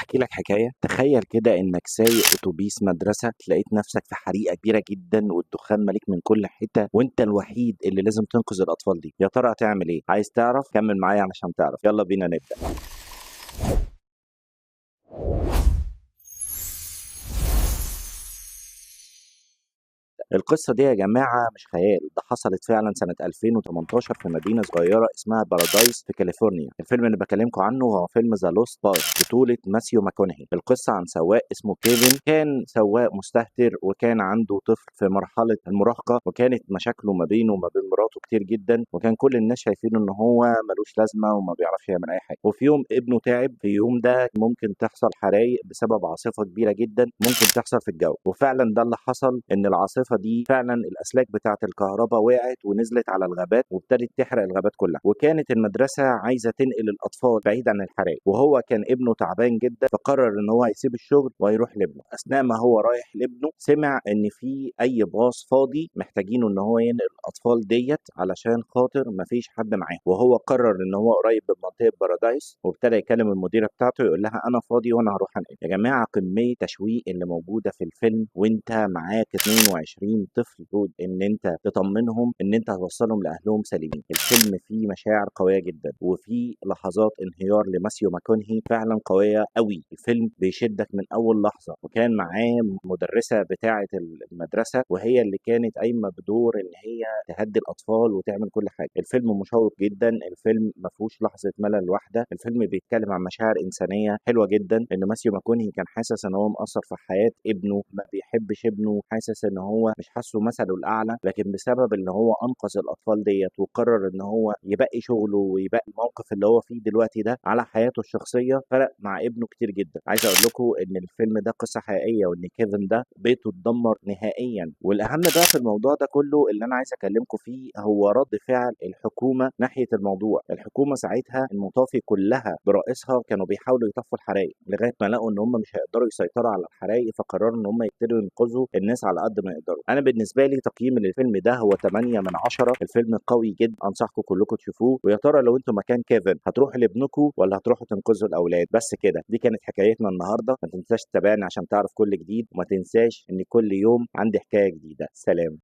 احكي لك حكايه. تخيل كده انك سايق اتوبيس مدرسه، لقيت نفسك في حريقه كبيره جدا والدخان مالك من كل حته، وانت الوحيد اللي لازم تنقذ الاطفال دي. يا ترى هتعمل ايه؟ عايز تعرف؟ كمل معايا علشان تعرف. يلا بينا نبدا. القصة دي يا جماعة مش خيال، ده حصلت فعلا سنة 2018 في مدينة صغيرة اسمها بارادايس في كاليفورنيا. الفيلم اللي بكلمكم عنه هو فيلم ذا لوست باي بطولة ماسيو ماكونهي. القصة عن سواق اسمه كيفن، كان سواق مستهتر وكان عنده طفل في مرحلة المراهقة، وكانت مشاكله ما بينه وما بين مراته كتير جدا، وكان كل الناس شايفين ان هو ملوش لازمة وما بيعرفش يعمل اي حاجة. وفي يوم ابنه تعب. في يوم ده ممكن تحصل حرايق بسبب عاصفة كبيرة جدا ممكن تحصل في الجو، وفعلا ده اللي حصل. ان العاصفة دي فعلا الاسلاك بتاعه الكهرباء وقعت ونزلت على الغابات وابتدت تحرق الغابات كلها، وكانت المدرسه عايزه تنقل الاطفال بعيد عن الحرائق، وهو كان ابنه تعبان جدا فقرر ان هو هيسيب الشغل ويروح لابنه. اثناء ما هو رايح لابنه سمع ان في اي باص فاضي محتاجينه ان هو ينقل الاطفال ديت علشان خاطر ما فيش حد معاه، وهو قرر ان هو قريب من منطقه بارادايس، وابتدى يكلم المديره بتاعته يقول لها انا فاضي وانا هروح انقل. يا جماعه كميه تشويق اللي موجوده في الفيلم، وانت معاك 22 طفل دول ان انت تطمنهم ان انت هتوصلهم لاهلهم سالمين. الفيلم فيه مشاعر قويه جدا وفي لحظات انهيار لماسيو ماكونهي فعلا قويه قوي. الفيلم بيشدك من اول لحظه، وكان معاه مدرسه بتاعه المدرسه وهي اللي كانت قايمه بدور ان هي تهدي الاطفال وتعمل كل حاجه. الفيلم مشوق جدا، الفيلم ما فيهوش لحظه ملل واحده. الفيلم بيتكلم عن مشاعر انسانيه حلوه جدا، ان ماسيو ماكونهي كان حاسس ان هو مأثر في حياه ابنه، ما بيحبش ابنه، حاسس ان هو مش حاسه مثله الاعلى، لكن بسبب ان هو انقذ الاطفال ديت وقرر ان هو يبقي شغله ويبقي الموقف اللي هو فيه دلوقتي ده على حياته الشخصيه، فرق مع ابنه كتير جدا. عايز اقول لكم ان الفيلم ده قصه حقيقيه، وان كيفن ده بيته اتدمر نهائيا. والاهم بقى في الموضوع ده كله اللي انا عايز اكلمكم فيه هو رد فعل الحكومه ناحيه الموضوع. الحكومه ساعتها المطافي كلها برئيسها كانوا بيحاولوا يطفوا الحرائق لغايه ما لقوا ان هم مش هيقدروا يسيطروا على الحرائق، فقرروا ان هم يبتدوا ينقذوا الناس على قد ما يقدروا. انا بالنسبه لي تقييم للفيلم ده هو 8 من 10. الفيلم قوي جدا، انصحكم كلكم تشوفوه. ويا ترى لو انتم مكان كيفن هتروحوا لابنكم ولا هتروحوا تنقذوا الاولاد؟ بس كده، دي كانت حكايتنا النهارده. ما تنساش تتابعني عشان تعرف كل جديد، وما تنساش ان كل يوم عندي حكايه جديده. سلام.